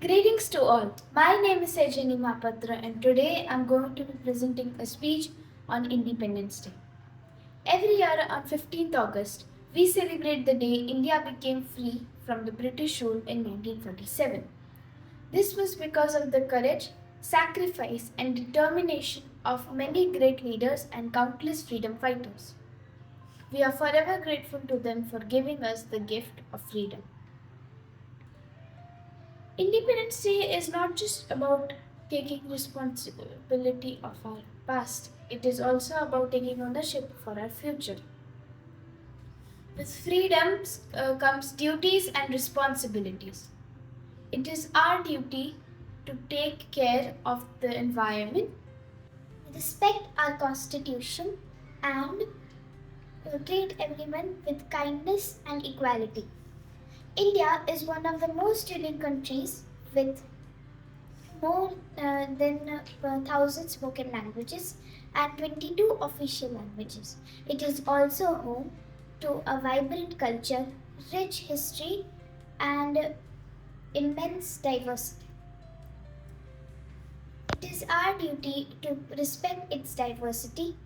Greetings to all. My name is Hind and today I'm going to be presenting a speech on Independence Day. Every year on 15th August, we celebrate the day India became free from the British rule in 1947. This was because of the courage, sacrifice, and determination of many great leaders and countless freedom fighters. We are forever grateful to them for giving us the gift of freedom. Independence Day is not just about taking responsibility of our past, it is also about taking ownership for our future. With freedoms comes duties and responsibilities. It is our duty to take care of the environment, respect our constitution, and treat everyone with kindness and equality. India is one of the most unique countries with more than 1,000 spoken languages and 22 official languages. It is also home to a vibrant culture, rich history, and immense diversity. It is our duty to respect its diversity